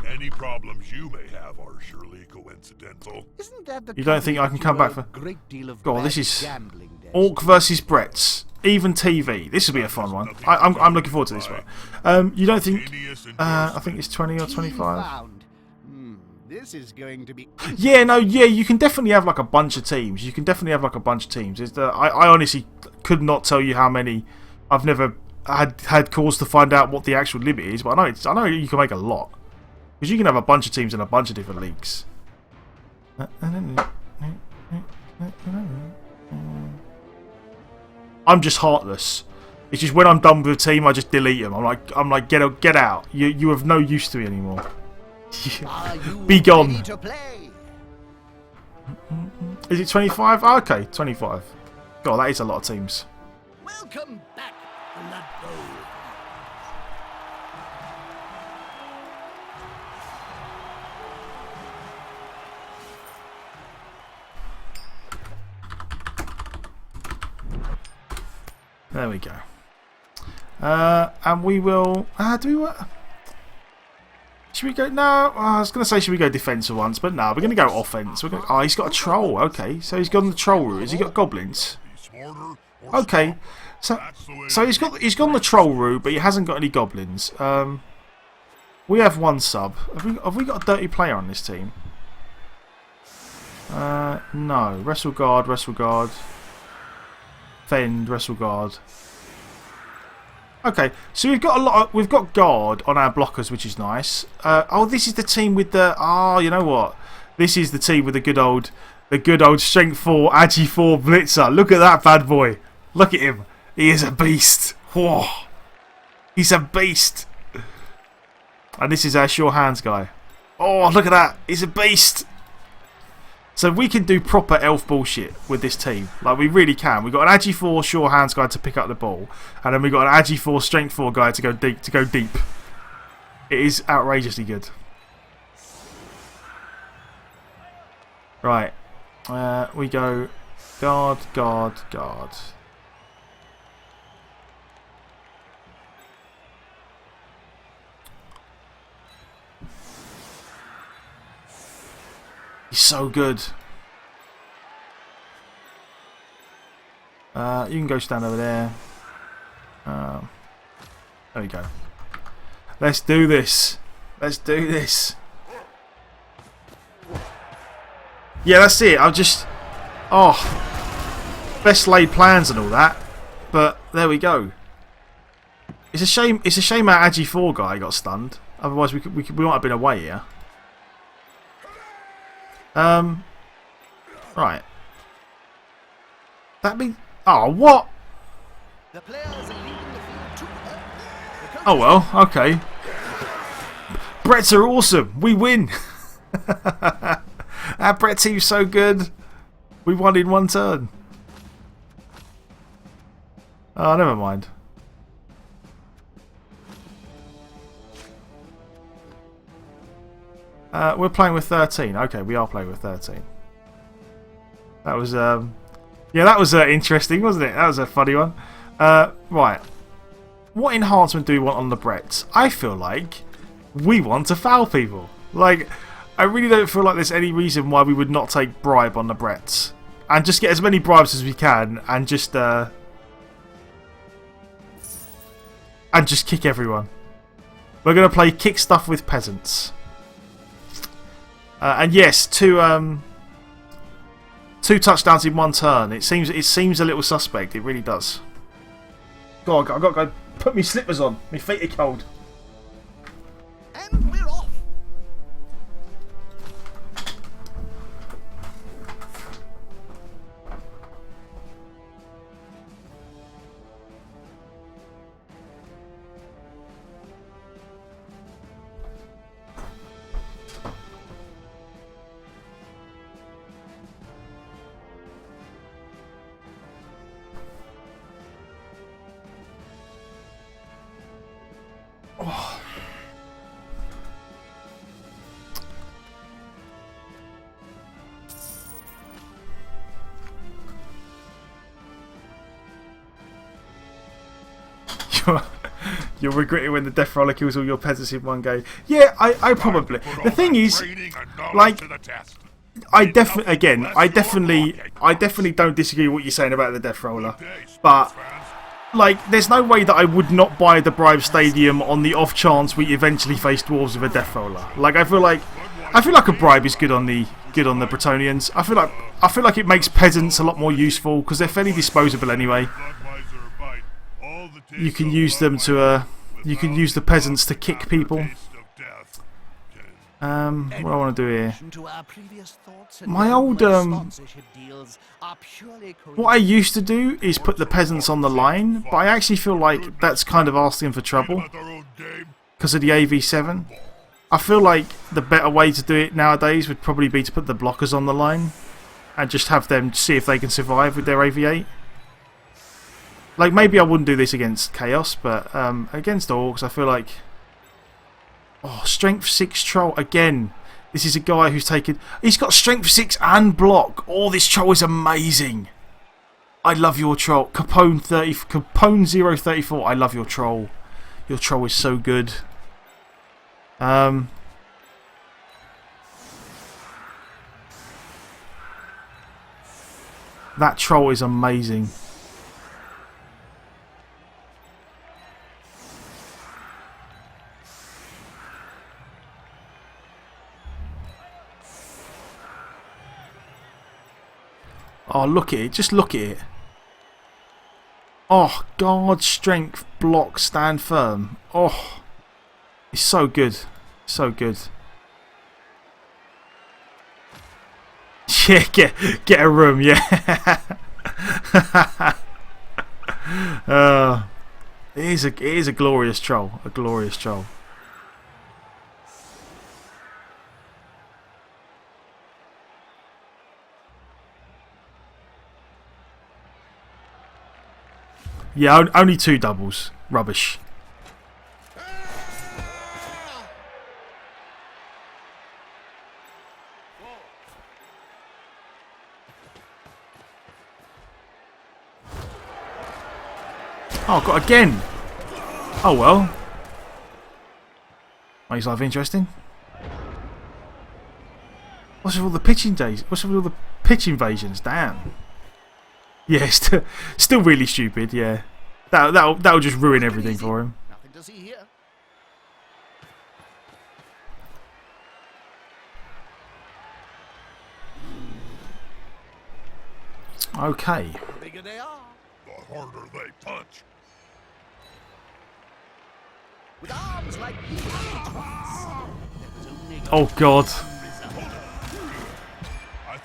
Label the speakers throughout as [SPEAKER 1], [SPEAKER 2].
[SPEAKER 1] Any problems you may have are surely coincidental.
[SPEAKER 2] Isn't that the
[SPEAKER 3] You don't think I can come back for...
[SPEAKER 2] great deal of
[SPEAKER 3] God, this
[SPEAKER 2] bad
[SPEAKER 3] is...
[SPEAKER 2] gambling days?
[SPEAKER 3] Orc versus Bretts. Even TV. This will be a fun one. I'm looking forward to this one. You don't think... I think it's 20 or 25.
[SPEAKER 2] This is going to be...
[SPEAKER 3] Yeah, no, yeah, you can definitely have like a bunch of teams. You can definitely have like a bunch of teams. I honestly could not tell you how many. I've never had cause to find out what the actual limit is, but I know you can make a lot. Because you can have a bunch of teams in a bunch of different leagues. I'm just heartless. It's just when I'm done with a team, I just delete them. I'm like, get out. You have no use to me anymore. Be gone. Is it 25? Oh, okay, 25. God, that is a lot of teams.
[SPEAKER 2] Welcome back, Blood Bowl.
[SPEAKER 3] There we go. And we will... do we... Should we go... No, I was going to say should we go defensive once, but no, we're going to go offense. Oh, he's got a troll. Okay, so he's gone the troll route. Has he got goblins? Okay, so he's gone the troll route, but he hasn't got any goblins. We have one sub. Have we got a dirty player on this team? No. Wrestle guard. Fend, wrestle guard. Okay, so we've got guard on our blockers, which is nice. Oh, this is the team with the... Oh, you know what? This is the team with the good old strength 4, agi 4 blitzer. Look at that bad boy. Look at him. He is a beast. Whoa. He's a beast. And this is our sure hands guy. Oh, look at that. He's a beast. So we can do proper elf bullshit with this team. Like, we really can. We've got an agi 4 sure hands guy to pick up the ball. And then we've got an agi 4 strength 4 guy to go deep. It is outrageously good. Right. We go guard. He's so good. You can go stand over there. There we go. Let's do this. Yeah, that's it. I've just... Oh. Best laid plans and all that. But there we go. It's a shame our agi 4 guy got stunned. Otherwise we might have been away here. Right. That means... Oh, what? Oh, well, okay. Bretts are awesome. We win. Our Brett team's so good. We won in one turn. Oh, never mind. We're playing with 13. Okay, we are playing with 13. That was yeah, that was interesting, wasn't it? That was a funny one. Right. What enhancement do we want on the Bretts? I feel like we want to foul people. Like, I really don't feel like there's any reason why we would not take bribe on the Bretts. And just get as many bribes as we can and just kick everyone. We're going to play kick stuff with peasants. And yes, two touchdowns in one turn. It seems a little suspect. It really does. God, I've got to go put my slippers on. My feet are cold.
[SPEAKER 2] And we're off.
[SPEAKER 3] Oh. You'll regret it when the Death Roller kills all your peasants in one go. Yeah, I probably. The thing is, like, I definitely don't disagree with what you're saying about the Death Roller, but like, there's no way that I would not buy the Bribe Stadium on the off chance we eventually face dwarves with a Death Roller. Like, I feel like a bribe is good on the Bretonnians. I feel like it makes peasants a lot more useful because they're fairly disposable anyway. You can use them to you can use the peasants to kick people. What do I want to do here? My old what I used to do is put the peasants on the line, but I actually feel like that's kind of asking for trouble because of the AV7. I feel like the better way to do it nowadays would probably be to put the blockers on the line and just have them see if they can survive with their AV8. Like, maybe I wouldn't do this against Chaos, but against Orcs, I feel like... Oh, Strength 6 Troll. Again, this is a guy who's taken... He's got Strength 6 and Block. Oh, this Troll is amazing. I love your Troll. Capone 034. I love your Troll. Your Troll is so good. That Troll is amazing. Oh, look at it. Just look at it. Oh, guard, strength, block, stand firm. Oh, it's so good. So good. Yeah, get a room, yeah. It is a glorious troll. A glorious troll. Yeah, only 2 doubles. Rubbish. Oh, God, again. Oh, well. Makes life interesting. What's with all the pitching days? What's with all the pitch invasions? Damn. Yeah, still really stupid. Yeah, that'll just ruin everything for him.
[SPEAKER 2] Nothing to see here.
[SPEAKER 3] Okay.
[SPEAKER 2] The bigger they are,
[SPEAKER 1] The harder they punch.
[SPEAKER 2] with arms like
[SPEAKER 3] Oh God.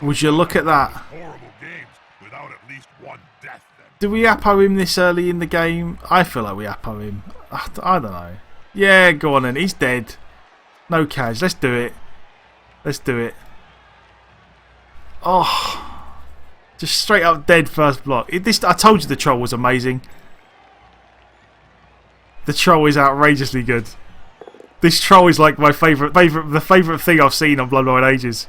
[SPEAKER 3] Would you look at that?
[SPEAKER 1] Horrible games without at least one death.
[SPEAKER 3] Do we Appo him this early in the game? I feel like we Appo him. I don't know. Yeah, go on then. He's dead. No Kaz. Let's do it. Let's do it. Oh. Just straight up dead first block. I told you the troll was amazing. The troll is outrageously good. This troll is like my favourite thing I've seen on Bloodborne ages.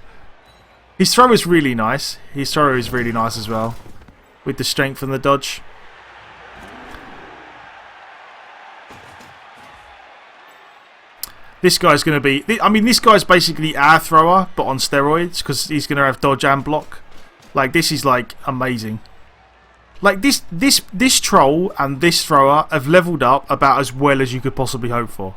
[SPEAKER 3] His throw is really nice. His throw is really nice as well. With the strength and the dodge. This guy's going to be... I mean, this guy's basically our thrower, but on steroids, because he's going to have dodge and block. Like, this is, like, amazing. Like, this troll and this thrower have leveled up about as well as you could possibly hope for.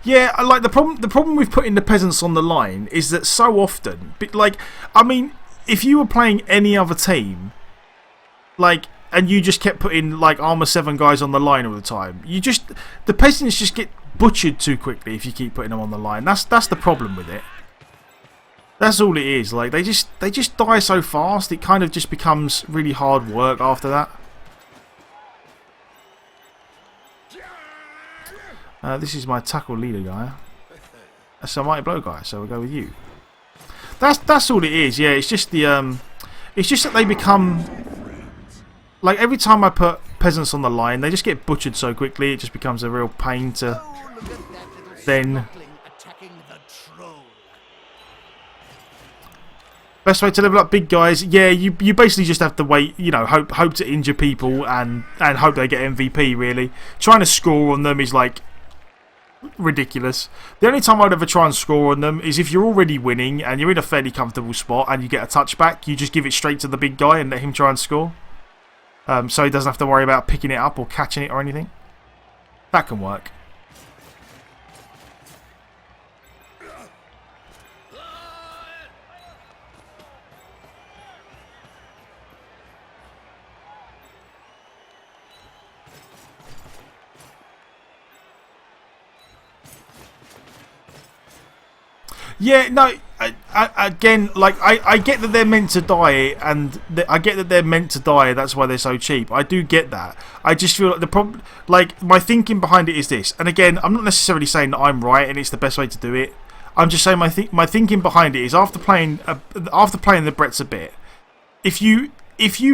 [SPEAKER 3] Yeah, like the problem with putting the peasants on the line is that so often, like, I mean, if you were playing any other team, like, and you just kept putting like armor 7 guys on the line all the time, the peasants just get butchered too quickly if you keep putting them on the line. That's the problem with it. That's all it is. Like, they just die so fast. It kind of just becomes really hard work after that. This is my tackle leader guy. That's a mighty blow guy, so we'll go with you. That's all it is. Yeah, it's just the it's just that they become like every time I put peasants on the line, they just get butchered so quickly. It just becomes a real pain to then. Best way to level up big guys, yeah, you basically just have to wait, you know, hope to injure people and hope they get MVP, really. Trying to score on them is, like, ridiculous. The only time I'd ever try and score on them is if you're already winning and you're in a fairly comfortable spot and you get a touchback, you just give it straight to the big guy and let him try and score. So he doesn't have to worry about picking it up or catching it or anything. That can work. Yeah, no, again, like, I get that they're meant to die, and I get that they're meant to die, that's why they're so cheap. I do get that. I just feel like the problem, like, my thinking behind it is this, and again, I'm not necessarily saying that I'm right and it's the best way to do it. I'm just saying my thinking behind it is after playing the Bretts a bit, if you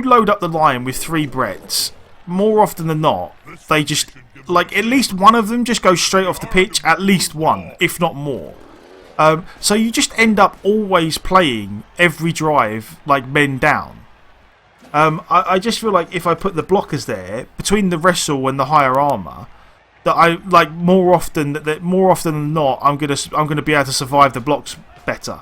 [SPEAKER 3] load up the line with 3 Bretts, more often than not, they just, like, at least one of them just goes straight off the pitch, at least one, if not more. So you just end up always playing every drive like men down. I just feel like if I put the blockers there between the wrestle and the higher armor, that I like more often than not I'm gonna be able to survive the blocks better.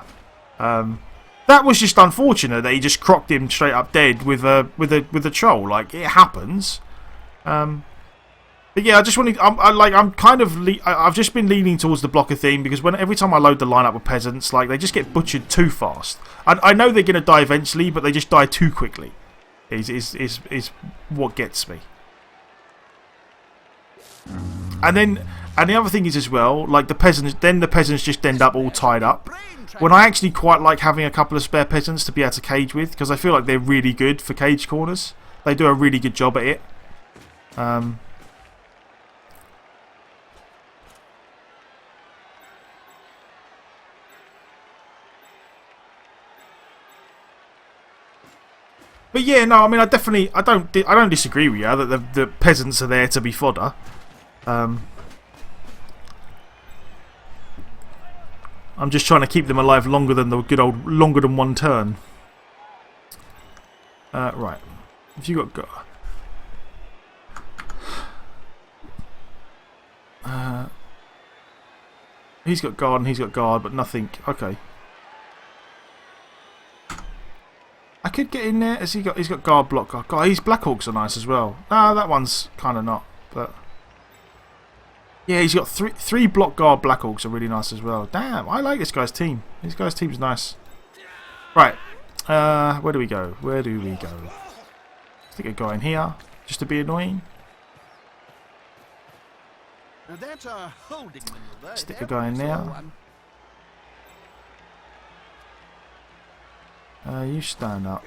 [SPEAKER 3] That was just unfortunate that he just crocked him straight up dead with a troll. Like, it happens. But yeah, I just wanted. I've just been leaning towards the blocker theme because every time I load the lineup with peasants, like, they just get butchered too fast. I know they're gonna die eventually, but they just die too quickly. Is what gets me. And the other thing is as well, like, the peasants just end up all tied up. When I actually quite like having a couple of spare peasants to be able to cage with, because I feel like they're really good for cage corners. They do a really good job at it. But yeah, no, I mean, I don't disagree with you that the peasants are there to be fodder. I'm just trying to keep them alive longer than the good old longer than one turn. Right, if you got he's got guard and he's got guard, but nothing. Okay. I could get in there. He's got guard, block, guard. God, his Black Hawks are nice as well. No, that one's kind of not. But yeah, he's got three block, guard, Black Hawks are really nice as well. Damn, I like this guy's team. This guy's team's nice. Right, where do we go? Stick a guy in here just to be annoying.
[SPEAKER 2] Now that's a holding maneuver.
[SPEAKER 3] Stick a guy in there. You stand up.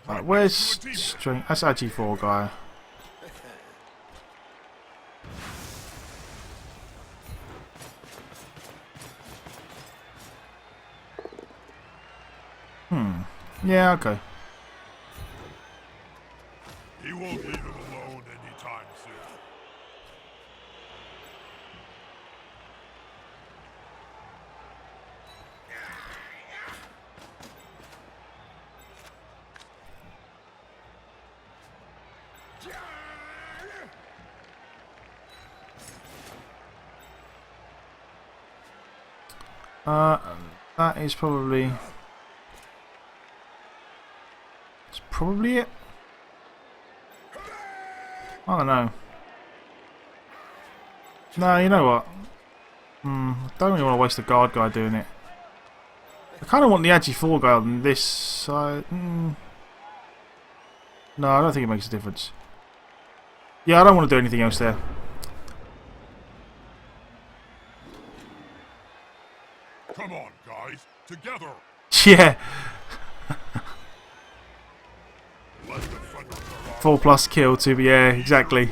[SPEAKER 3] Right, where's strength? That's IG4 guy. Yeah, okay.
[SPEAKER 1] He won't leave him alone anytime soon.
[SPEAKER 3] That is probably... It's probably it. I don't know. No, you know what? I don't really want to waste the guard guy doing it. I kind of want the Agi 4 guy on this side. No, I don't think it makes a difference. Yeah, I don't want to do anything else there.
[SPEAKER 1] Come on, guys, together.
[SPEAKER 3] Yeah.
[SPEAKER 1] Let the thunder come
[SPEAKER 3] 4+ kill too, yeah, exactly.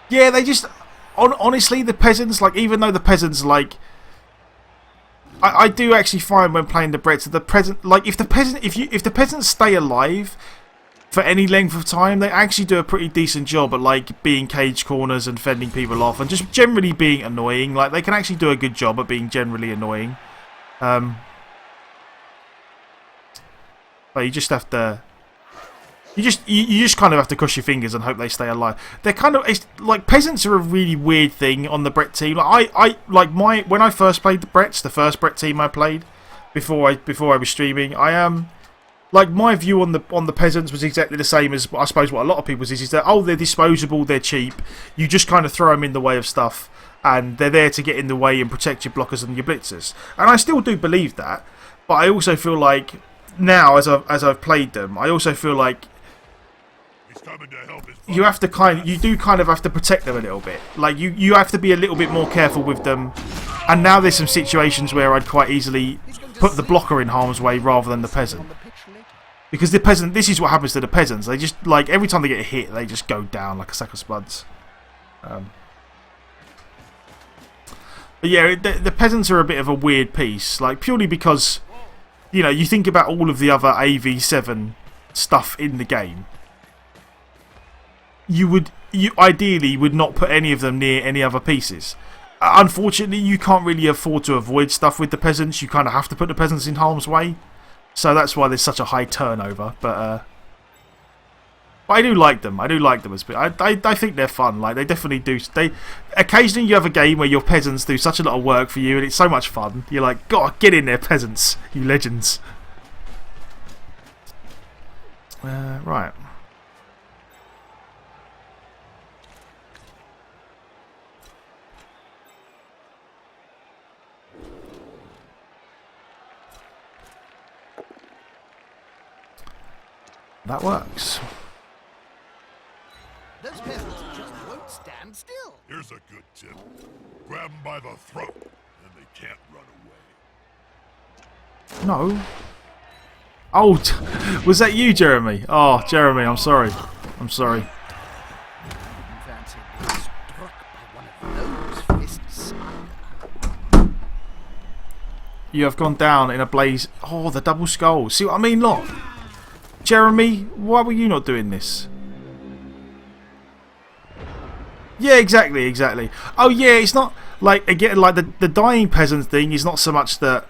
[SPEAKER 3] Yeah, they just honestly, the peasants, like, even though the peasants, like, I do actually find when playing the Brits that the present, like if the peasants stay alive for any length of time, they actually do a pretty decent job at like being cage corners and fending people off and just generally being annoying. Like they can actually do a good job at being generally annoying. But you just have to. You just kind of have to cross your fingers and hope they stay alive. They're kind of, it's like, peasants are a really weird thing on the Bret team. Like when I first played the Brets, the first Bret team I played before I was streaming, like my view on the peasants was exactly the same as I suppose what a lot of people's is that they're disposable, they're cheap. You just kind of throw them in the way of stuff, and they're there to get in the way and protect your blockers and your blitzers. And I still do believe that, but I also feel like now as I've played them, I also feel like you have to you do kind of have to protect them a little bit. Like you have to be a little bit more careful with them. And now there's some situations where I'd quite easily put the blocker in harm's way rather than the peasant. Because the peasant, this is what happens to the peasants. They just, like, every time they get hit, they just go down like a sack of spuds. But yeah, the peasants are a bit of a weird piece. Like, purely because, you know, you think about all of the other AV7 stuff in the game. You ideally would not put any of them near any other pieces. Unfortunately, you can't really afford to avoid stuff with the peasants. You kind of have to put the peasants in harm's way. So that's why there's such a high turnover. But I do like them. I do like them as I think they're fun. Like they definitely do. Occasionally you have a game where your peasants do such a lot of work for you, and it's so much fun. You're like, God, get in there, peasants, you legends. Right. That works.
[SPEAKER 2] Those peasants just won't stand still.
[SPEAKER 1] Here's a good tip. Grab them by the throat, and they can't run away.
[SPEAKER 3] No. Oh, was that you, Jeremy? Oh, Jeremy, I'm sorry. I'm sorry.
[SPEAKER 2] Fancy being struck by one of those fists.
[SPEAKER 3] You have gone down in a blaze. Oh, the double skull. See what I mean? Look. Jeremy, why were you not doing this? Yeah, exactly. Oh yeah, it's not like, again, like the dying peasant thing is not so much that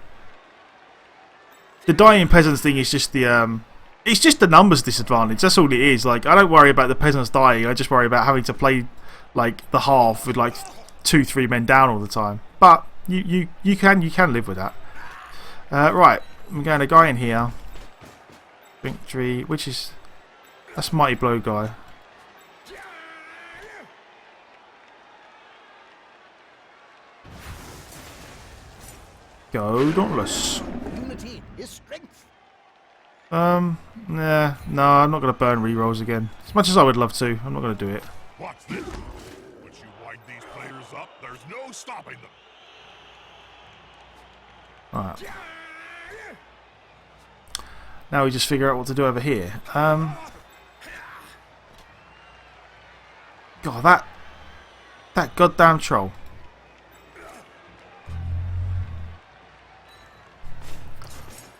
[SPEAKER 3] the dying peasants thing is just the it's just the numbers disadvantage. That's all it is. Like I don't worry about the peasants dying. I just worry about having to play like the half with like 2-3 men down all the time. But you can live with that. Right, I'm going a guy in here. Victory, which is that's Mighty Blow guy. Go Dauntless.
[SPEAKER 2] Unity is strength.
[SPEAKER 3] Nah, no, I'm not gonna burn rerolls again. As much as I would love to, I'm not gonna do it.
[SPEAKER 1] Watch this. Once you wind these players up, there's no stopping them.
[SPEAKER 3] Alright. Now we just figure out what to do over here. God, that goddamn troll.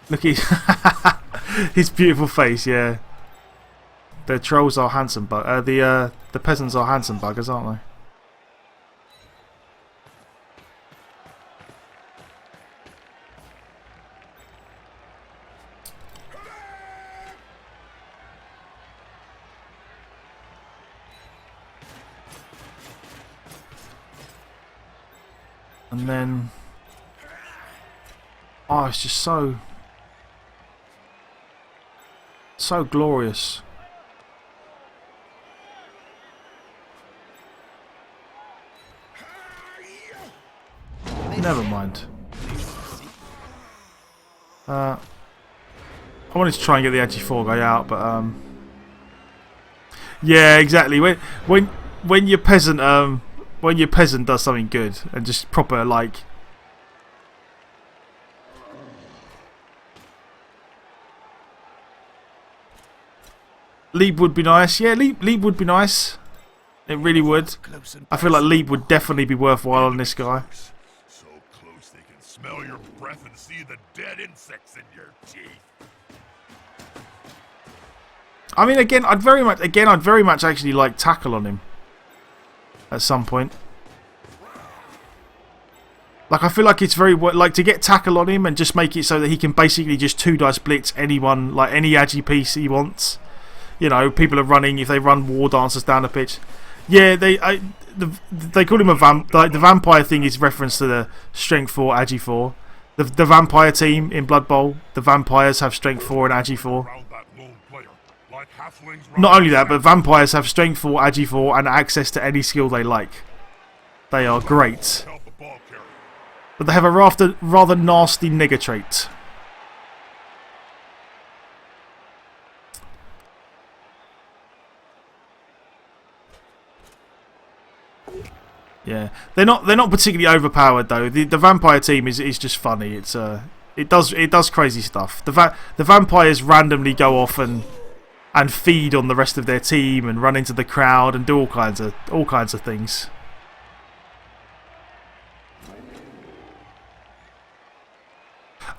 [SPEAKER 3] Look at his beautiful face. Yeah, the trolls are handsome, but the peasants are handsome buggers, aren't they? And then, oh, it's just so glorious. Never mind. I wanted to try and get the Agi 4 guy out, but yeah, exactly. When your peasant does something good and just proper like. Leap would be nice. Yeah, leap would be nice. It really would. I feel like leap would definitely be worthwhile on this guy.
[SPEAKER 1] So close they can smell your breath and see the dead insects in your teeth.
[SPEAKER 3] I mean, again, I'd very much actually like tackle on him at some point. Like, I feel like it's very like to get tackle on him and just make it so that he can basically just 2-dice blitz anyone, like any agi piece he wants. You know, people are running if they run war dancers down the pitch. Yeah, they call him a vamp. Like the vampire thing is reference to the strength 4, agi 4. The vampire team in Blood Bowl, the vampires have strength 4 and agi 4. Not only that, but vampires have strength 4, agi 4, and access to any skill they like. They are great. But they have a rather nasty nigger trait. Yeah, they're not particularly overpowered though. The vampire team is just funny. It does crazy stuff. The vampires randomly go off and feed on the rest of their team and run into the crowd and do all kinds of things.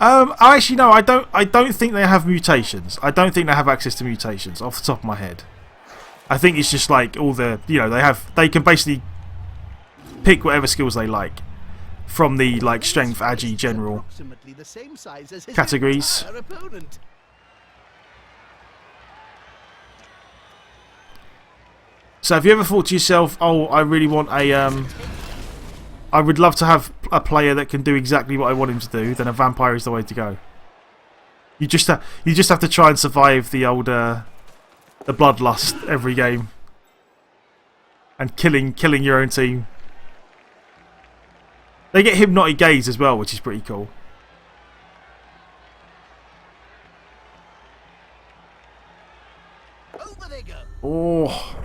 [SPEAKER 3] Actually, no, I don't think they have mutations. I don't think they have access to mutations off the top of my head. I think it's just like all the, you know, they can basically pick whatever skills they like from the like strength, agi, general categories. So have you ever thought to yourself, oh, I really want a I would love to have a player that can do exactly what I want him to do, then a vampire is the way to go. You just have to try and survive the old the bloodlust every game. And killing your own team. They get hypnotic gaze as well, which is pretty cool.
[SPEAKER 2] Over they go.
[SPEAKER 3] Oh.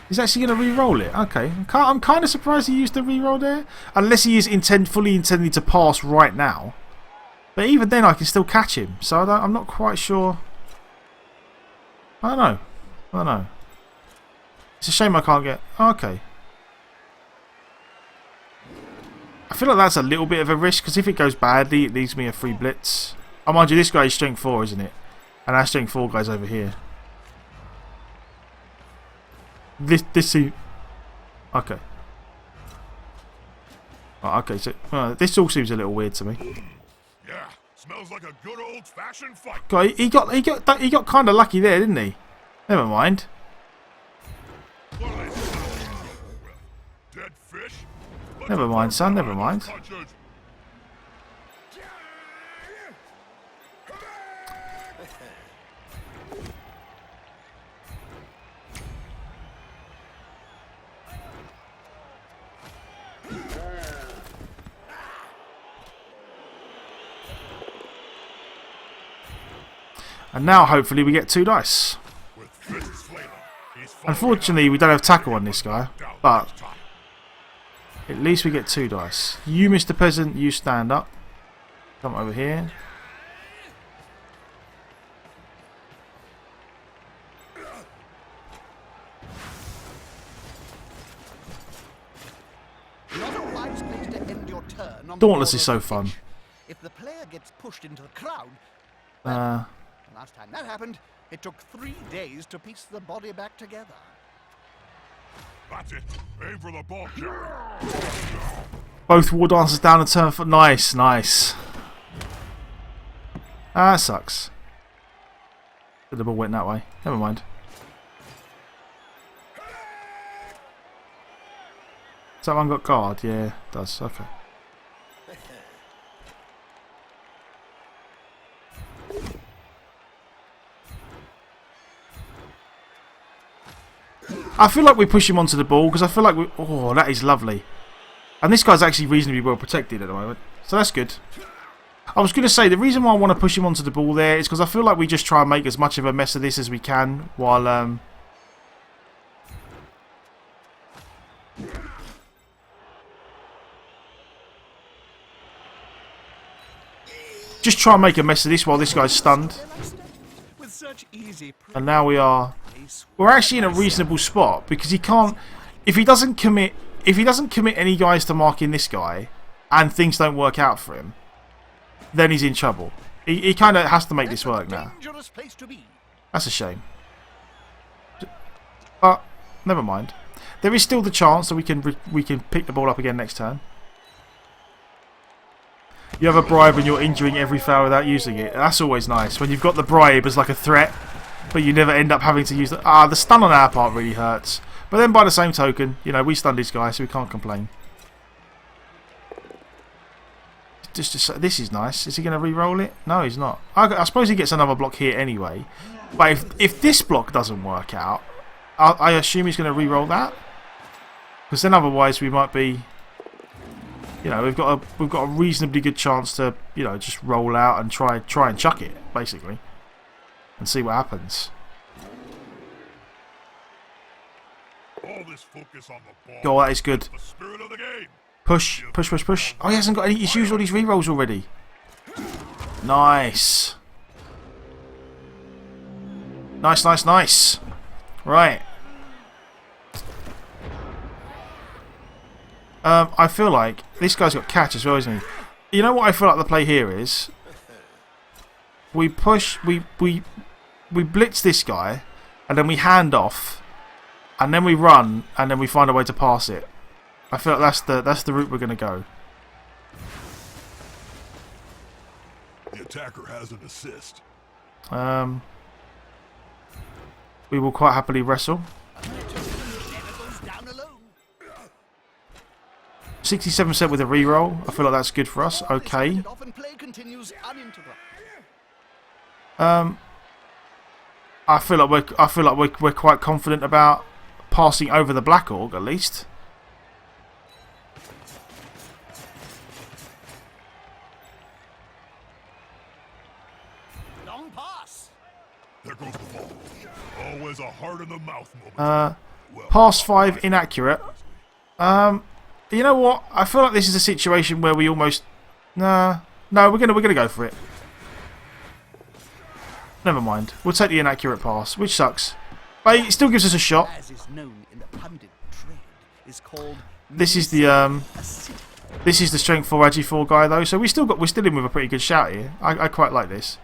[SPEAKER 3] He's actually going to re-roll it. Okay. I'm kind of surprised he used the re-roll there. Unless he is fully intending to pass right now. But even then I can still catch him. So I'm not quite sure. I don't know. It's a shame I can't get... Okay. I feel like that's a little bit of a risk. Because if it goes badly, it leaves me a free blitz. Oh, mind you, this guy is strength 4, isn't it? And our strength 4 guy's over here. This okay. Oh, okay, so this all seems a little weird to me.
[SPEAKER 1] Yeah, smells like a good old-fashioned fight.
[SPEAKER 3] God, he got kind of lucky there, didn't he? Never mind.
[SPEAKER 1] Dead fish.
[SPEAKER 3] Never mind, son. Never mind. And now, hopefully, we get 2 dice. Unfortunately, we don't have tackle on this guy, but at least we get 2 dice. You, Mr. Peasant, you stand up. Come over here.
[SPEAKER 2] Not a wise place to end your turn on
[SPEAKER 3] Dauntless
[SPEAKER 2] the
[SPEAKER 3] is so
[SPEAKER 2] border of the
[SPEAKER 3] fun.
[SPEAKER 2] pitch. If the player gets pushed into the crowd, well, the last time that happened, it took 3 days to piece the body back together.
[SPEAKER 1] That's it. Aim for the ball carrier.
[SPEAKER 3] Both war dancers down and turn for nice. Ah, that sucks. The ball went that way. Never mind. Has that one got guard? Yeah, it does. Okay. I feel like we push him onto the ball because I feel like we... Oh, that is lovely. And this guy's actually reasonably well protected at the moment. So that's good. I was going to say, the reason why I want to push him onto the ball there is because I feel like we just try and make as much of a mess of this as we can while... Just try and make a mess of this while this guy's stunned. And now we are we're actually in a reasonable spot because he can't. If he doesn't commit any guys to marking this guy, and things don't work out for him, then he's in trouble. He kind of has to make this work now. That's a shame. But never mind. There is still the chance that we can pick the ball up again next turn. You have a bribe and you're injuring every foul without using it. That's always nice. When you've got the bribe as like a threat, but you never end up having to use the... the stun on our part really hurts. But then by the same token, you know, we stunned this guy, so we can't complain. This is nice. Is he going to re-roll it? No, he's not. I suppose he gets another block here anyway. But if this block doesn't work out, I assume he's going to re-roll that. Because then otherwise we might be... You know, we've got a reasonably good chance to, you know, just roll out and try and chuck it, basically, and see what happens.
[SPEAKER 1] All this focus on the ball.
[SPEAKER 3] Oh, that is good.
[SPEAKER 1] The spirit of the game.
[SPEAKER 3] Push, push, push, push. Oh, he hasn't got any. He's used all these rerolls already. Nice. Nice, nice, nice. Right. I feel like this guy's got catch as well, isn't he? You know what I feel like the play here is? We push, we blitz this guy, and then we hand off, and then we run, and then we find a way to pass it. I feel like that's the route we're going to go.
[SPEAKER 1] The attacker has an assist.
[SPEAKER 3] We will quite happily wrestle. 67% with a reroll. I feel like that's good for us. Okay. I feel like we're quite confident about passing over the Black Orc at least.
[SPEAKER 2] Long pass.
[SPEAKER 1] There goes the ball. Always a heart in the mouth moment.
[SPEAKER 3] Pass 5 inaccurate. You know what? I feel like this is a situation where we almost... No, we're gonna go for it. Never mind. We'll take the inaccurate pass, which sucks. But it still gives us a shot.
[SPEAKER 2] As is known in the pundit trade, is called
[SPEAKER 3] This is the strength 4 agi 4 guy though, so we're still in with a pretty good shout here. I quite like this.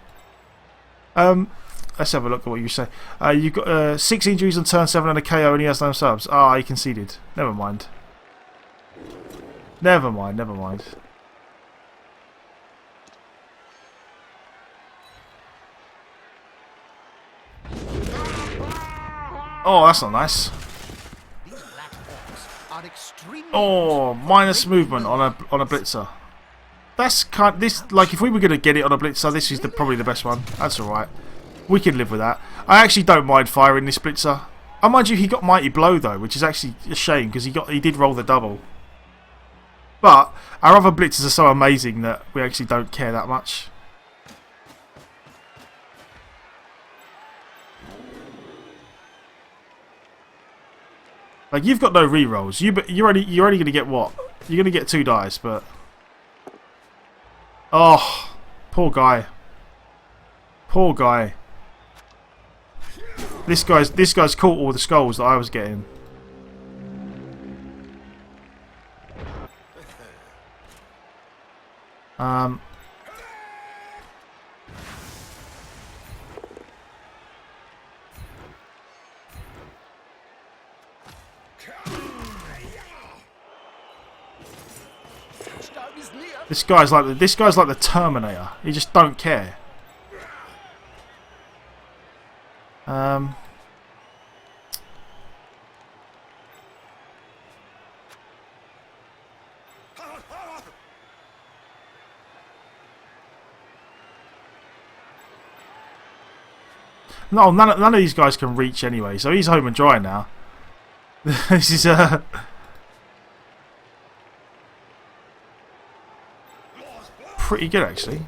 [SPEAKER 3] Let's have a look at what you say. You've got 6 injuries on turn 7 and a KO, and he has no subs. He conceded. Never mind. Never mind, never mind. Oh, that's not nice. Oh, minus movement on a blitzer. That's like if we were going to get it on a blitzer, this is probably the best one. That's all right. We can live with that. I actually don't mind firing this blitzer. Oh, mind you, he got mighty blow though, which is actually a shame because he did roll the double. But our other blitzers are so amazing that we actually don't care that much. Like you've got no rerolls. You're only going to get what? You're going to get 2 dice, but oh, poor guy. Poor guy. This guy's caught all the skulls that I was getting. This guy's like the Terminator. He just don't care. No, none of these guys can reach anyway, so he's home and dry now. This is pretty good actually.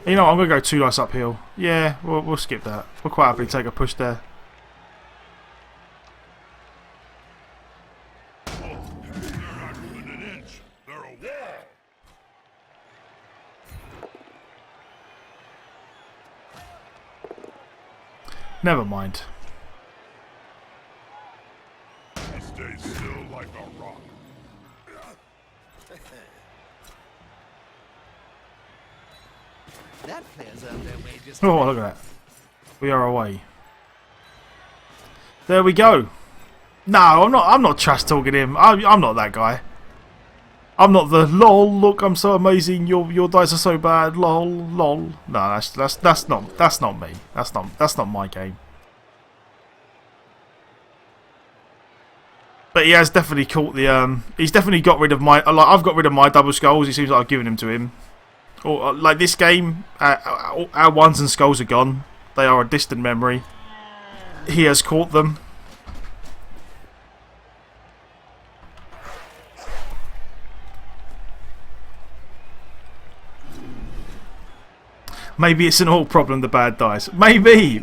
[SPEAKER 3] You know, I'm gonna go 2 dice uphill. Yeah, we'll skip that. We'll quite happily take a push there. Never mind.
[SPEAKER 1] He stays still like a rock.
[SPEAKER 2] That player's earned their wages.
[SPEAKER 3] Oh, look at that. We are away. There we go. No, I'm not trash talking him. I'm not that guy. I'm not the lol. Look, I'm so amazing. Your dice are so bad. Lol, lol. No, that's not me. That's not my game. But he has definitely caught the He's definitely got rid of my. Like I've got rid of my double skulls. It seems like I've given them to him. Or like this game, our ones and skulls are gone. They are a distant memory. He has caught them. Maybe it's an all problem, the bad dice. Maybe.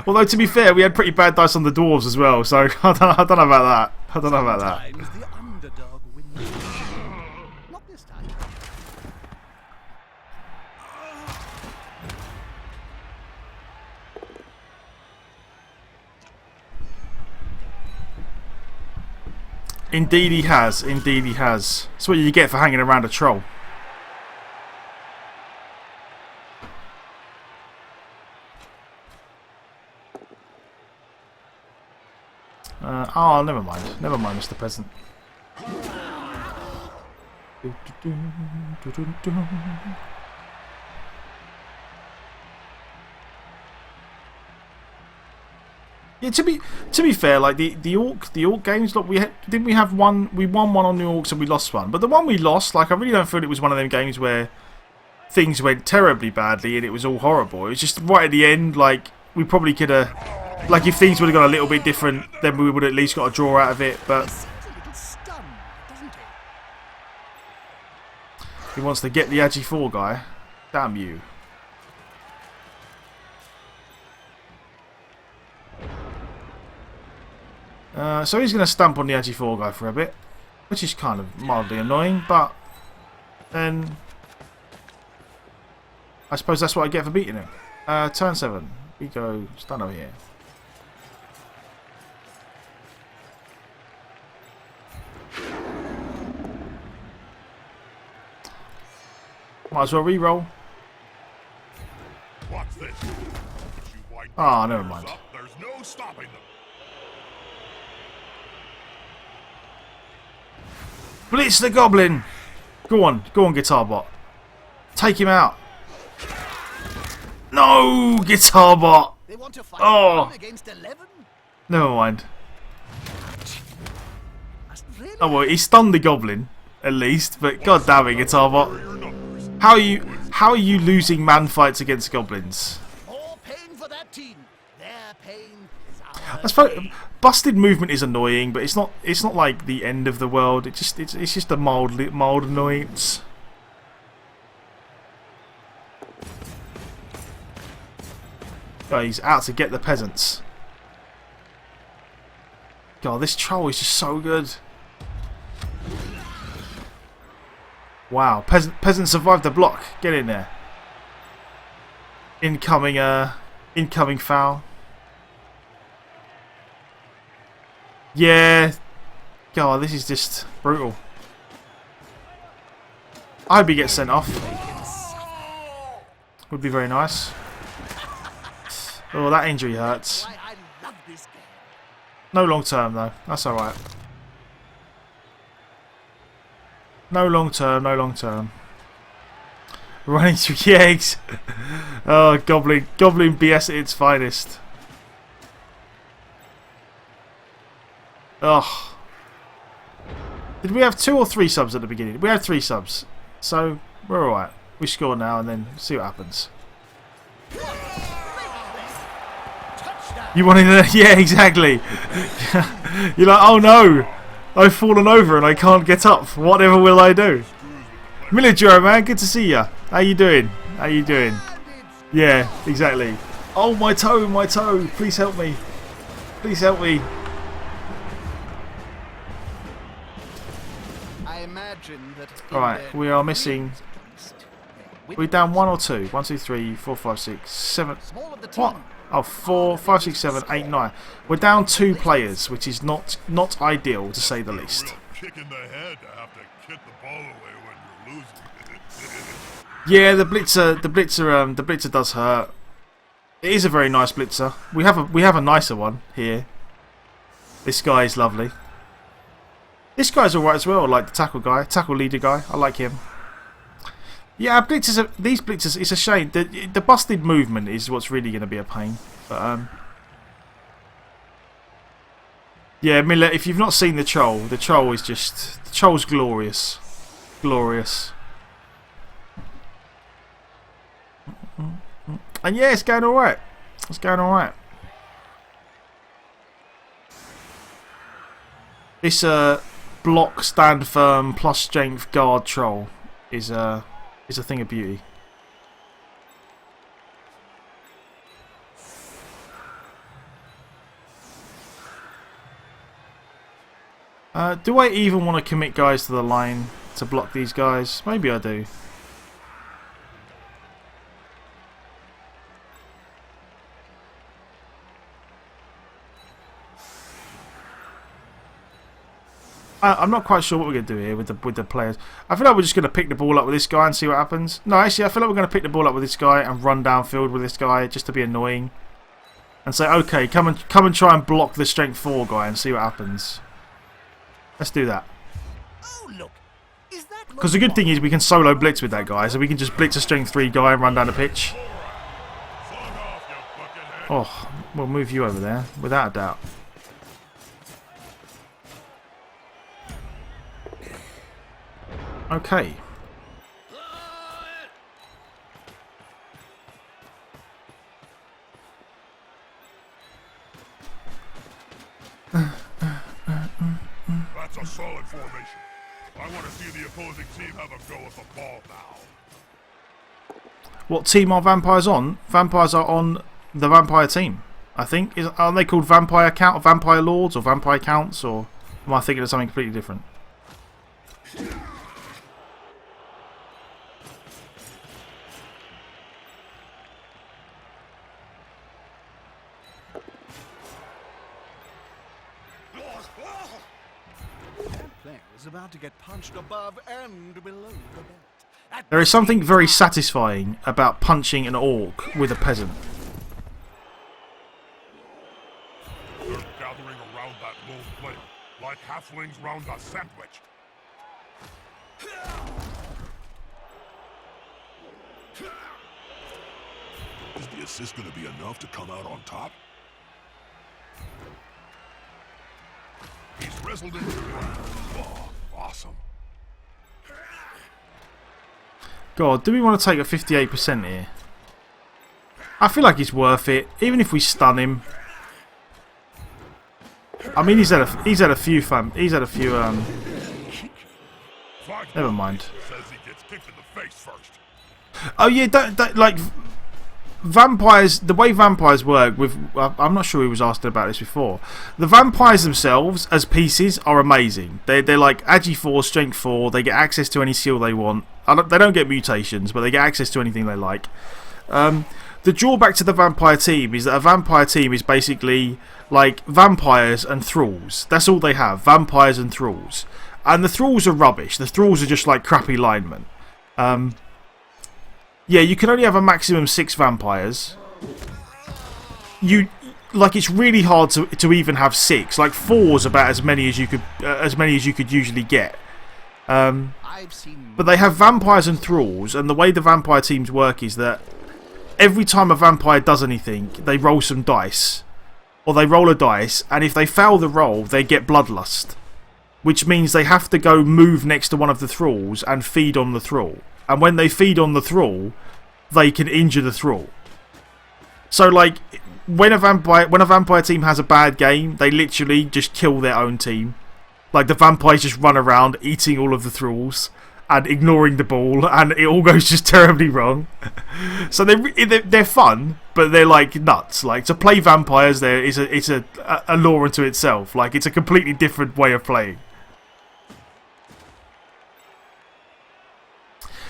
[SPEAKER 3] Although, to be fair, we had pretty bad dice on the dwarves as well, so I don't know about that.
[SPEAKER 2] Sometimes the underdog wins. Not this time.
[SPEAKER 3] Indeed he has. That's what you get for hanging around a troll. Oh, never mind, Mr. Peasant. Yeah, to be fair, like the orc games, look, didn't we have one? We won one on the orcs and we lost one. But the one we lost, like I really don't feel it was one of them games where things went terribly badly and it was all horrible. It was just right at the end, like we probably could have. Like, if things would have gone a little bit different, then we would have at least got a draw out of it, but...
[SPEAKER 2] He seems a little stunned, doesn't he?
[SPEAKER 3] He wants to get the Agi 4 guy. Damn you. So he's going to stamp on the Agi 4 guy for a bit, which is kind of mildly annoying, but then... I suppose that's what I get for beating him. Turn 7. We go stun over here. Might as well re-roll.
[SPEAKER 1] Watch this.
[SPEAKER 3] Oh, never mind.
[SPEAKER 1] There's no stopping them.
[SPEAKER 3] Blitz the goblin! Go on, Guitar Bot. Take him out. No, Guitar Bot!
[SPEAKER 2] They want to fight
[SPEAKER 3] Oh.
[SPEAKER 2] against 11?
[SPEAKER 3] Never mind.
[SPEAKER 2] Must really
[SPEAKER 3] Oh well, he stunned the goblin, at least, but god damn it, Guitar Bot. How are you losing man fights against goblins?
[SPEAKER 2] more pain for that team. Their pain is our
[SPEAKER 3] That's funny. Busted movement is annoying, but it's not like the end of the world. It's just a mild annoyance. Oh, he's out to get the peasants. God, this troll is just so good. Wow, peasant survived the block. Get in there. Incoming foul. Yeah. God, this is just brutal. I hope he gets sent off. Would be very nice. Oh, that injury hurts.
[SPEAKER 2] why I love this game.
[SPEAKER 3] No long term though. That's alright. No long term. Running through the eggs. Oh, Goblin BS at its finest. Oh. Did we have 2 or 3 subs at the beginning? We had 3 subs. So, we're alright. We score now and then see what happens. You wanted to... Yeah, exactly. You're like, oh no. I've fallen over and I can't get up. Whatever will I do? Military man, good to see ya. How you doing? Yeah, exactly. Oh, my toe. Please help me.
[SPEAKER 2] I imagine that
[SPEAKER 3] Alright, we are missing... We're down 1 or 2. 1, 2, 3, 4, 5, 6, 7.
[SPEAKER 2] Small of the team,
[SPEAKER 3] What? Oh, 4, 5, 6, 7, 8, 9. We're down 2 players, which is not ideal, to say the least.
[SPEAKER 1] Kick in the head to have to kick the ball away when you're losing.
[SPEAKER 3] Yeah, the blitzer does hurt. It is a very nice blitzer. We have a nicer one here. This guy is lovely. This guy's alright as well, like the tackle leader guy. I like him. Yeah, these blitzers, it's a shame. The busted movement is what's really going to be a pain. But yeah, Miller, if you've not seen the troll is just... The troll's glorious. Glorious. And yeah, it's going alright. It's going alright. This block, stand firm, plus strength, guard troll is a thing of beauty. Do I even want to commit guys to the line to block these guys? Maybe I do. I'm not quite sure what we're going to do here with the players. I feel like we're just going to pick the ball up with this guy and see what happens. No, actually, I feel like we're going to pick the ball up with this guy and run downfield with this guy just to be annoying. And say, okay, come and try and block the strength 4 guy and see what happens. Let's do that.
[SPEAKER 2] Oh, look. Is that
[SPEAKER 3] Because the good thing is we can solo blitz with that guy, so we can just blitz a strength 3 guy and run down the pitch. Oh, we'll move you over there, without a doubt. Okay.
[SPEAKER 1] That's a solid formation. I want to see the opposing team have a go at the ball now.
[SPEAKER 3] What team are vampires on? Vampires are on the vampire team, I think. Aren't they called vampire lords or vampire counts, or am I thinking of something completely different?
[SPEAKER 2] is about to get punched above and below the belt.
[SPEAKER 3] There is something very satisfying about punching an orc with a peasant.
[SPEAKER 1] They're gathering around that lone player, like halflings round a sandwich. Is the assist going to be enough to come out on top? He's wrestled into the ground. Oh, awesome.
[SPEAKER 3] God, do we want to take a 58% here? I feel like it's worth it, even if we stun him. I mean, he's had a few never mind.
[SPEAKER 1] Says he gets kicked in the face first.
[SPEAKER 3] Oh yeah, like vampires. The way vampires work with, I'm not sure who was asking about this before. The vampires themselves as pieces are amazing. They're like Agi 4, Strength 4. They get access to any skill they want. They don't get mutations, but they get access to anything they like. The drawback to the vampire team is that a vampire team is basically like vampires and thralls. That's all they have, vampires and thralls. And the thralls are rubbish. The thralls are just like crappy linemen. Yeah, you can only have a maximum 6 vampires. It's really hard to even have 6. Like 4's about as many as you could usually get. But they have vampires and thralls, and the way the vampire teams work is that every time a vampire does anything, they roll some dice. Or they roll a dice, and if they fail the roll, they get bloodlust. Which means they have to go move next to one of the thralls and feed on the thrall. And when they feed on the thrall, they can injure the thrall. So like, when a vampire team has a bad game, they literally just kill their own team. Like the vampires just run around eating all of the thralls and ignoring the ball, and it all goes just terribly wrong. So they're fun, but they're like nuts. Like to play vampires, it's a lore unto itself. Like it's a completely different way of playing.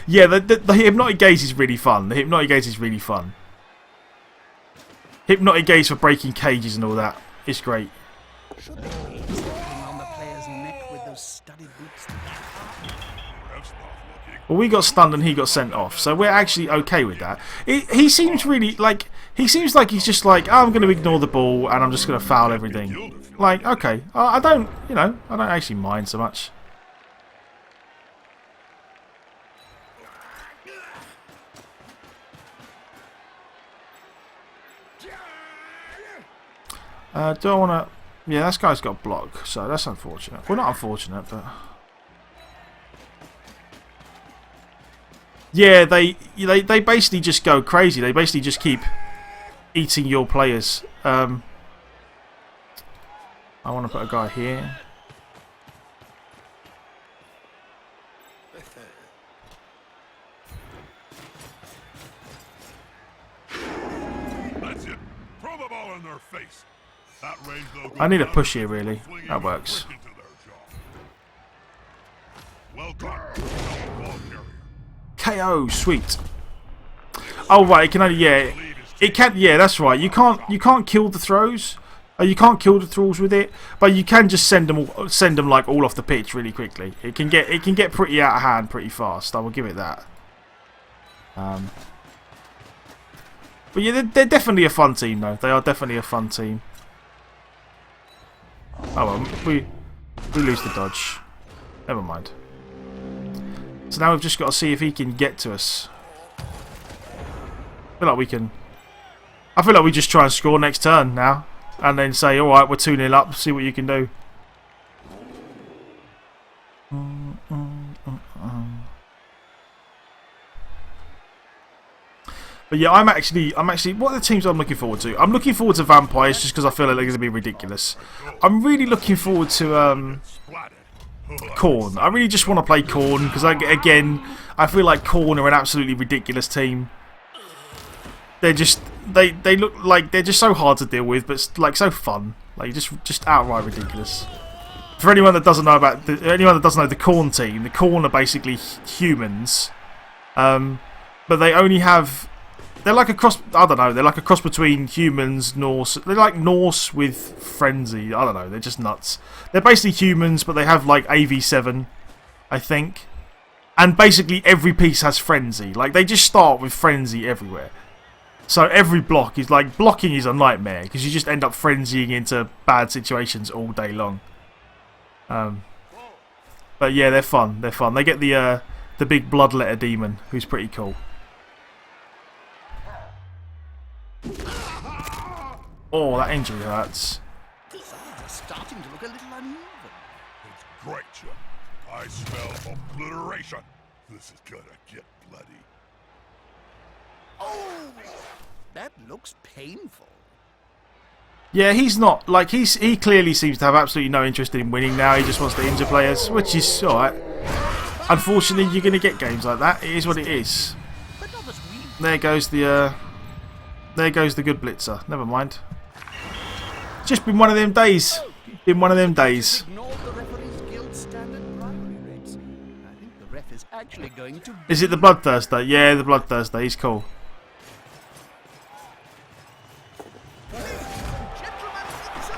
[SPEAKER 3] Yeah, the hypnotic gaze is really fun. The hypnotic gaze is really fun. Hypnotic gaze for breaking cages and all that. It's great.
[SPEAKER 2] Should they be stepping on the player's neck with those studded boots?
[SPEAKER 1] That's not looking.
[SPEAKER 3] Well, we got stunned and he got sent off, so we're actually okay with that. He seems really like he's just like, oh, I'm going to ignore the ball and I'm just going to foul everything. Like, okay, I don't actually mind so much. Do I want to? Yeah, this guy's got a block, so that's unfortunate. Well, not unfortunate, but yeah, they basically just go crazy. They basically just keep eating your players. I want to put a guy here.
[SPEAKER 1] That's it. Throw the ball in their face. That range, though,
[SPEAKER 3] I need a push here, really. That works.
[SPEAKER 1] Well done. Ball carrier.
[SPEAKER 3] KO, sweet. Oh right, it can only it can that's right. You can't kill the throws. You can't kill the throws with it, but you can just send them like all off the pitch really quickly. It can get pretty out of hand pretty fast. I will give it that. But yeah, they're definitely a fun team though. They are definitely a fun team. Oh well, we lose the dodge. Never mind. So now we've just got to see if he can get to us. I feel like we can. I feel like we just try and score next turn now, and then say, all right, we're 2-0 up. See what you can do. But yeah, I'm actually. What are the teams I'm looking forward to? I'm looking forward to Vampires just because I feel like they're going to be ridiculous. I'm really looking forward to Khorne. I really just want to play Khorne because again, I feel like Khorne are an absolutely ridiculous team. They're just they look like they're just so hard to deal with, but like so fun, like just outright ridiculous. For anyone that doesn't know the Khorne team, the Khorne are basically humans, but they only have. They're like a cross. I don't know. They're like a cross between humans, Norse. They're like Norse with frenzy. I don't know. They're just nuts. They're basically humans, but they have like AV7, I think. And basically every piece has frenzy. Like they just start with frenzy everywhere. So every block is like blocking is a nightmare because you just end up frenzying into bad situations all day long. But yeah, they're fun. They're fun. They get the big bloodletter demon, who's pretty cool. Oh, that injury hurts.
[SPEAKER 2] These odds are starting to look a little uneven.
[SPEAKER 1] It's great, Chip. I smell obliteration. This is gonna get bloody.
[SPEAKER 2] Oh, that looks painful.
[SPEAKER 3] Yeah, he's not like he clearly seems to have absolutely no interest in winning now. He just wants to injure players, which is alright. Unfortunately, you're going to get games like that. It is what it is. There goes the good blitzer. Never mind. Just been one of them days. Been one of them days.
[SPEAKER 2] Ignored the referee's guild standard primary rates. I think the ref is actually going to.
[SPEAKER 3] Is it the Bloodthirster? Yeah, the Bloodthirster. He's cool.
[SPEAKER 2] Gentlemen, it's a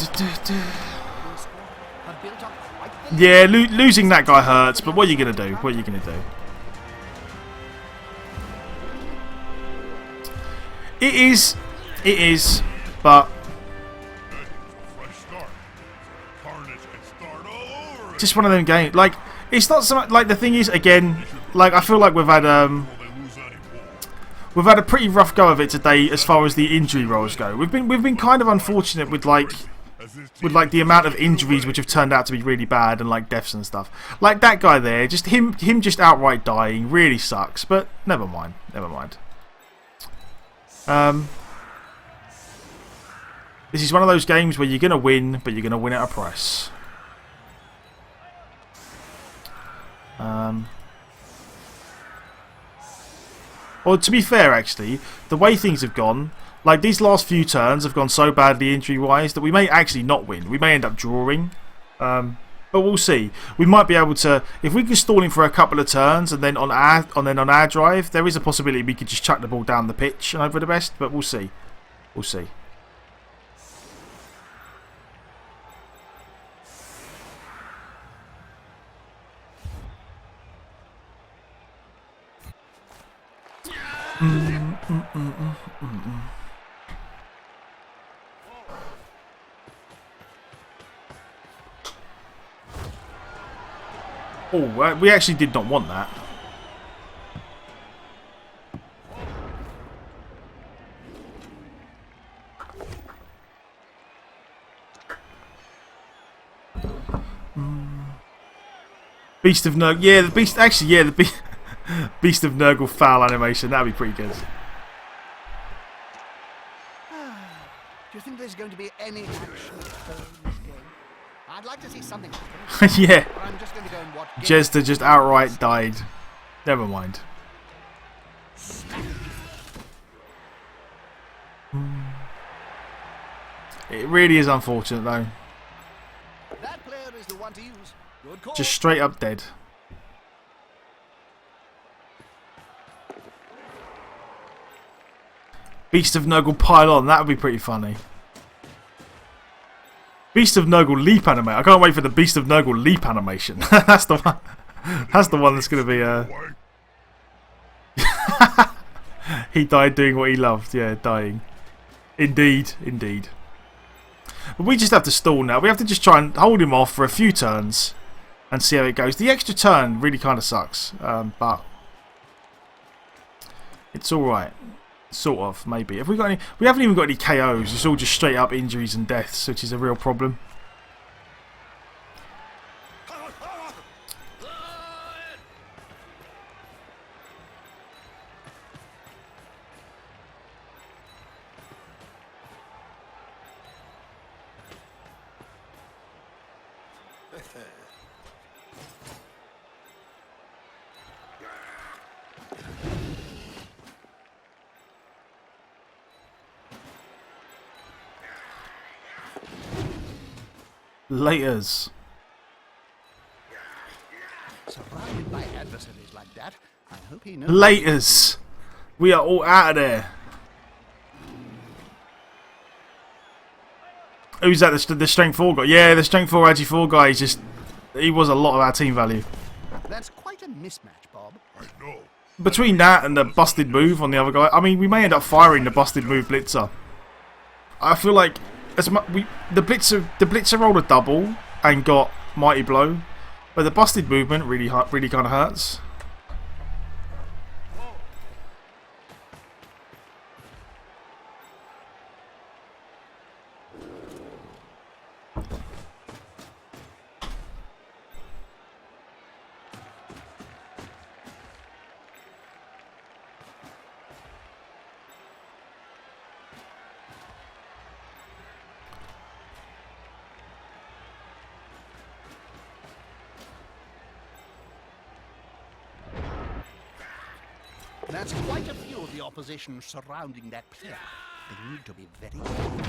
[SPEAKER 2] touchdown. Have built up quite the
[SPEAKER 3] Yeah, losing that guy hurts, but what are you going to do? What are you going to do? It is, but
[SPEAKER 1] Fresh start. Carnage and start all over.
[SPEAKER 3] just one of them games. Like it's not so much. Like the thing is, again, like I feel like we've had
[SPEAKER 1] Will they lose any more?
[SPEAKER 3] we've had a pretty rough go of it today as far as the injury rolls go. We've been kind of unfortunate with like the amount of injuries which have turned out to be really bad and like deaths and stuff. Like that guy there, just him just outright dying really sucks. But never mind, never mind. This is one of those games where you're going to win, but you're going to win at a price. Well, to be fair, actually, the way things have gone, like these last few turns have gone so badly injury-wise that we may actually not win. We may end up drawing. But But we'll see. We might be able to, if we can stall him for a couple of turns, and then on our drive, there is a possibility we could just chuck the ball down the pitch and hope for the best. But we'll see. We'll see. Oh, we actually did not want that. Beast of Nurgle. Yeah, the Beast. Actually, yeah, the Beast of Nurgle foul animation. That'd be pretty good.
[SPEAKER 2] Do you think there's going to be any action at all in this game? I'd like to see something happen.
[SPEAKER 3] Yeah.
[SPEAKER 2] Or I'm just going to go and watch
[SPEAKER 3] Jester just outright died. Never mind. It really is unfortunate though.
[SPEAKER 2] That player is the one to use. Good call.
[SPEAKER 3] Just straight up dead. Beast of Nurgle pile on. That would be pretty funny. Beast of Nurgle leap animation. I can't wait for the Beast of Nurgle leap animation. That's the one. That's the one that's going to be. He died doing what he loved. Yeah, dying. Indeed, indeed. But we just have to stall now. We have to just try and hold him off for a few turns and see how it goes. The extra turn really kind of sucks, but it's all right. Sort of, maybe. Have we got any? We haven't even got any KOs. It's all just straight up injuries and deaths, which is a real problem. Laters.
[SPEAKER 2] Surrounded by adversaries like that, I hope he knows.
[SPEAKER 3] Laters. We are all out of there. Who's that? The strength 4 guy? Yeah, the strength 4 Agi 4 guy. He was a lot of our team value.
[SPEAKER 2] That's quite a mismatch, Bob.
[SPEAKER 1] I know.
[SPEAKER 3] Between that and the busted move on the other guy, I mean, we may end up firing the busted move blitzer. I feel like the blitzer rolled a double and got mighty blow, but the busted movement really kind of hurts.
[SPEAKER 2] That's quite a few of the opposition surrounding that player. They need to be very careful.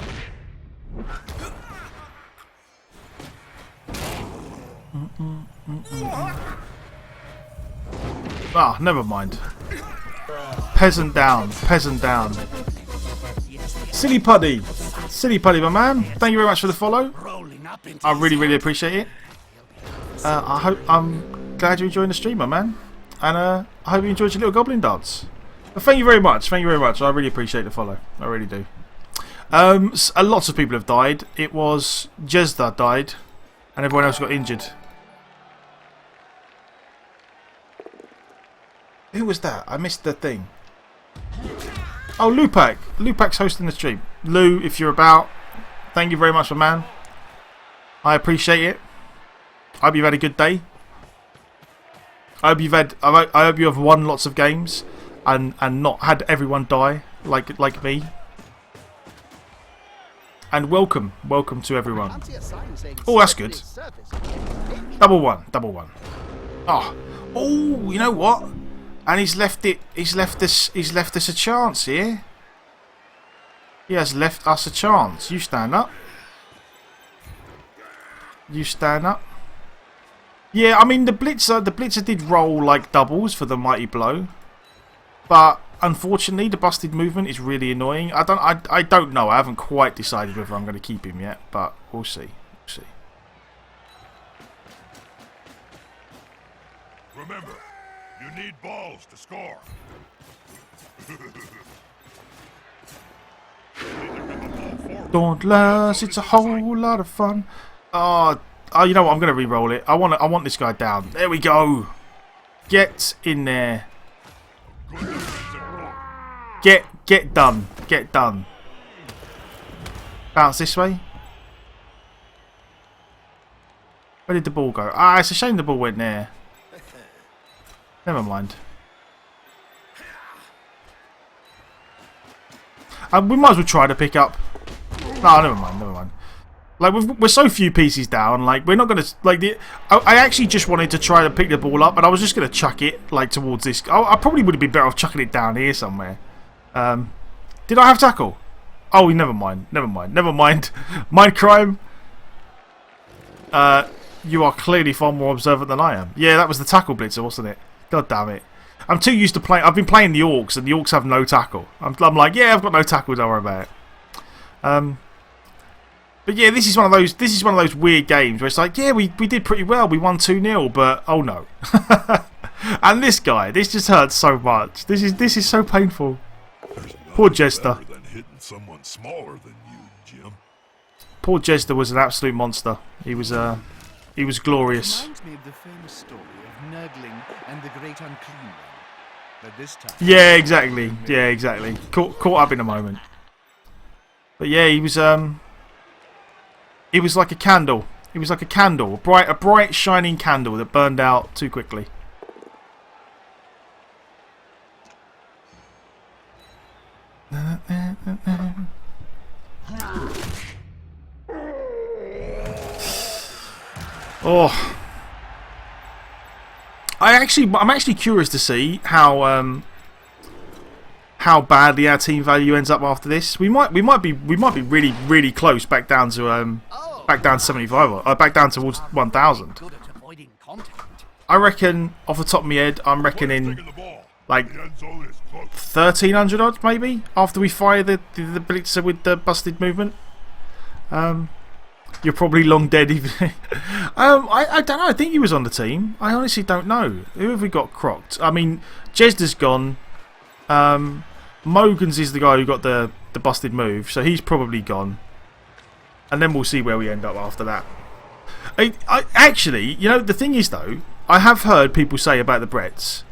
[SPEAKER 3] Ah, never mind. Peasant down, peasant down. Silly Puddy, my man. Thank you very much for the follow. I really appreciate it. I'm glad you're enjoying the stream, my man. And I hope you enjoyed your little goblin dance. But thank you very much. Thank you very much. I really appreciate the follow. I really do. Lots of people have died. It was Jezda died, and everyone else got injured. Who was that? I missed the thing. Oh, Lupak. Lupak's hosting the stream. Lou, if you're about, thank you very much, my man. I appreciate it. I hope you've had a good day. I hope you have won lots of games and not had everyone die like me. And welcome to everyone. Oh, that's good. Double one. Oh, you know what? And he's left us a chance here. He has left us a chance. You stand up. You stand up. Yeah, I mean the Blitzer did roll like doubles for the mighty blow, but unfortunately the busted movement is really annoying. I don't know. I haven't quite decided whether I'm going to keep him yet, but we'll see. We'll see.
[SPEAKER 1] Remember, you need balls to score.
[SPEAKER 3] Dauntless, it's a whole lot of fun. Oh, you know what? I'm going to re-roll it. I want this guy down. There we go. Get in there. Get done. Get done. Bounce this way. Where did the ball go? Ah, it's a shame the ball went there. Never mind. We might as well try to pick up. No, never mind. Never mind. Like we're so few pieces down. Like we're not gonna like the. I actually just wanted to try to pick the ball up, and I was just gonna chuck it like towards this. I probably would have been better off chucking it down here somewhere. Did I have tackle? Oh, never mind. Never mind. Never mind. Mind crime. You are clearly far more observant than I am. Yeah, that was the tackle blitzer, wasn't it? God damn it. I'm too used to playing. I've been playing the Orcs, and the Orcs have no tackle. I'm like, yeah, I've got no tackle. Don't worry about it. But yeah, this is one of those. This is one of those weird games where it's like, yeah, we did pretty well. We won 2-0, but oh no. And this guy, this just hurts so much. This is so painful. Poor Jester.
[SPEAKER 1] Than hitting someone smaller than you, Jim.
[SPEAKER 3] Poor Jester was an absolute monster. He was glorious.
[SPEAKER 2] Reminds me of the famous story of Nurgling and the Great Unclean One. But this time.
[SPEAKER 3] Yeah, exactly. Yeah, exactly. Caught up in a moment. But yeah, he was like a candle. He was like a candle, a bright shining candle that burned out too quickly. Oh, I'm actually curious to see how badly our team value ends up after this. We might be really close back down to 75 or back down towards 1,000. I reckon off the top of my head, I'm reckoning like 1,300 odds maybe after we fire the blitzer with the busted movement. You're probably long dead. Even I don't know. I think he was on the team. I honestly don't know. Who have we got crocked? I mean, Jesder's gone. Mogans is the guy who got the busted move, so he's probably gone. And then we'll see where we end up after that. I actually, you know, the thing is though, I have heard people say about the Brets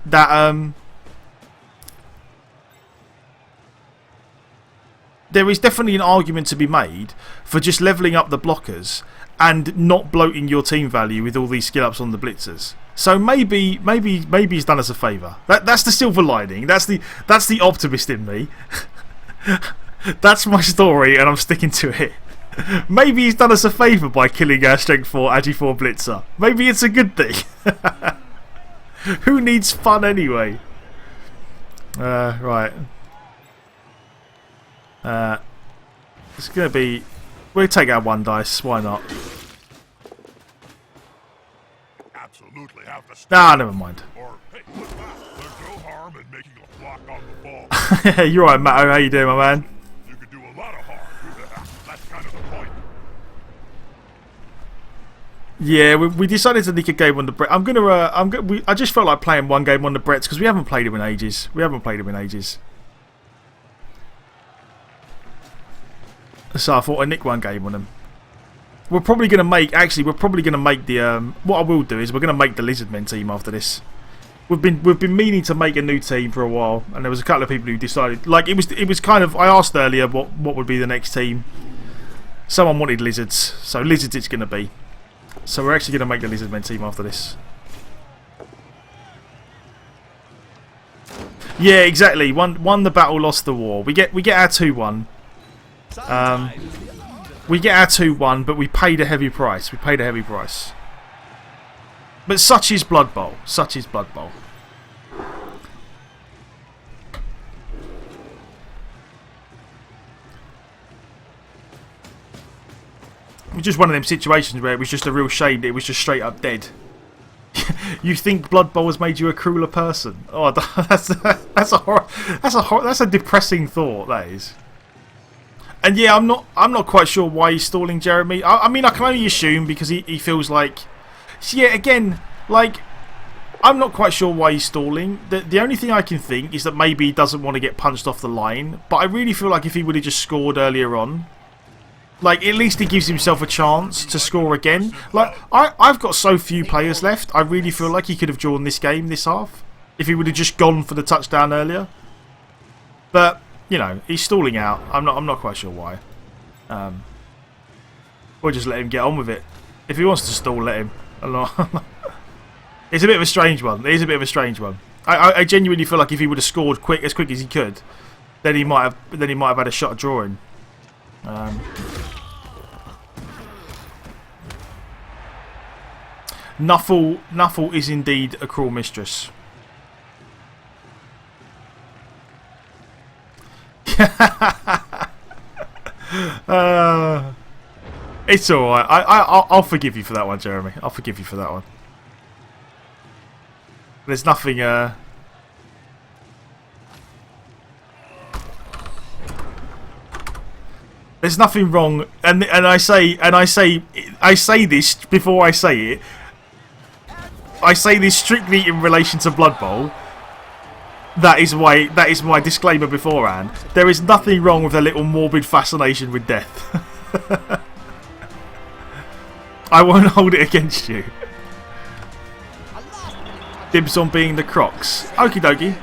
[SPEAKER 3] that there is definitely an argument to be made for just levelling up the blockers and not bloating your team value with all these skill ups on the blitzers. So maybe he's done us a favour. That's the silver lining. That's the optimist in me. That's my story, and I'm sticking to it. Maybe he's done us a favour by killing our Strength 4 Agi 4 blitzer. Maybe it's a good thing. Who needs fun anyway? Right. It's gonna be. We'll take our one dice. Why not?
[SPEAKER 1] Absolutely have to stop.
[SPEAKER 3] Nah, never mind.
[SPEAKER 1] Or hey, there's no harm in making a block on the ball.
[SPEAKER 3] You're right, Matto. How you doing, my man?
[SPEAKER 1] You could do a lot of harm. That's kind of the point.
[SPEAKER 3] Yeah, we decided to nick a game on the Brett. I just felt like playing one game on the Bretts because we haven't played him in ages. So I thought I'd nick one game on them. We're probably going to make the what I will do is we're going to make the Lizardmen team after this. We've been meaning to make a new team for a while, and there was a couple of people who decided, like, it was kind of, I asked earlier what would be the next team. Someone wanted Lizards, so Lizards it's going to be. So we're actually going to make the Lizardmen team after this. Yeah, exactly. Won the battle, lost the war. We get our 2-1. We get our 2-1, but we paid a heavy price. But such is Blood Bowl. It was just one of them situations where it was just a real shame that it was just straight up dead. You think Blood Bowl has made you a crueler person? Oh, that's a depressing thought. That is. And yeah, I'm not quite sure why he's stalling Jeremy. I mean, I can only assume because he feels like. So yeah, again, like I'm not quite sure why he's stalling. The only thing I can think is that maybe he doesn't want to get punched off the line. But I really feel like if he would have just scored earlier on, like at least he gives himself a chance to score again. Like I've got so few players left. I really feel like he could have drawn this game this half if he would have just gone for the touchdown earlier. But you know, he's stalling out. I'm not quite sure why. Or just let him get on with it. If he wants to stall, let him. It's a bit of a strange one. It is a bit of a strange one. I genuinely feel like if he would have scored as quick as he could, then he might have had a shot at drawing. Nuffle is indeed a cruel mistress. It's alright. I'll forgive you for that one, Jeremy. I'll forgive you for that one. There's nothing. There's nothing wrong, and I say this before I say it. I say this strictly in relation to Blood Bowl. That is my disclaimer beforehand. There is nothing wrong with a little morbid fascination with death. I won't hold it against you. Dibs on being the Crocs. Okie dokie.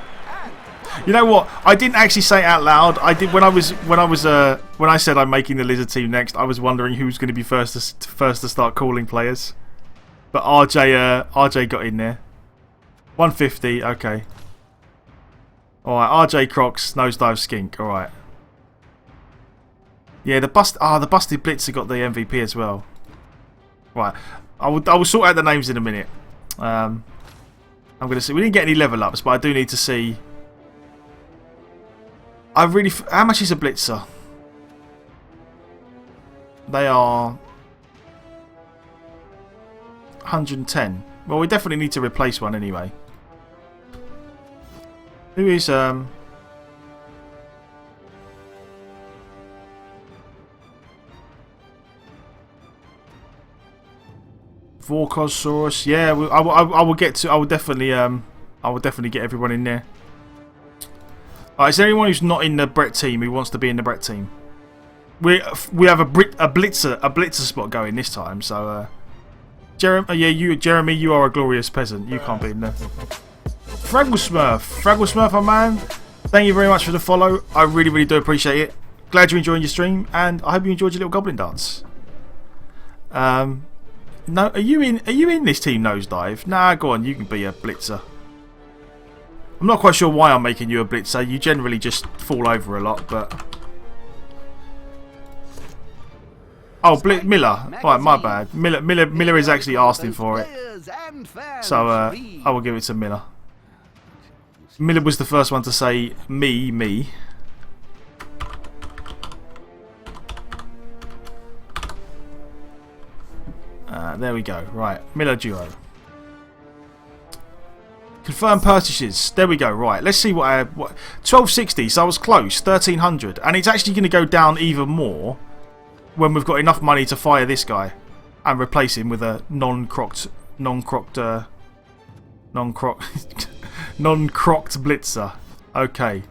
[SPEAKER 3] You know what? I didn't actually say it out loud. I did when I said I'm making the Lizard team next. I was wondering who's going to be first to start calling players. But RJ got in there. 150. Okay. All right. RJ Crocs nosedive skink. All right. Yeah, the busted blitzer got the MVP as well. Right. I will sort out the names in a minute. I'm going to see. We didn't get any level ups, but I do need to see. How much is a blitzer? They are 110. Well, we definitely need to replace one anyway. Who is Vorkosaurus? Yeah, I will get to. I will definitely get everyone in there. Is there anyone who's not in the Brett team who wants to be in the Brett team? We have a blitzer spot going this time. So, Jeremy, you are a glorious peasant. You can't be in there. Fraggle Smurf, my man. Thank you very much for the follow. I really do appreciate it. Glad you're enjoying your stream, and I hope you enjoyed your little goblin dance. No, are you in this team nosedive? Nah, go on. You can be a blitzer. I'm not quite sure why I'm making you a blitzer. You generally just fall over a lot, but... Oh, Miller. Right, my bad. Miller is actually asking for it. So, I will give it to Miller. Miller was the first one to say, me. There we go. Right, Miller duo. Confirm purchases. There we go. Right, let's see what 1260. So I was close. 1300, and it's actually going to go down even more when we've got enough money to fire this guy and replace him with a non-crocked blitzer. Okay.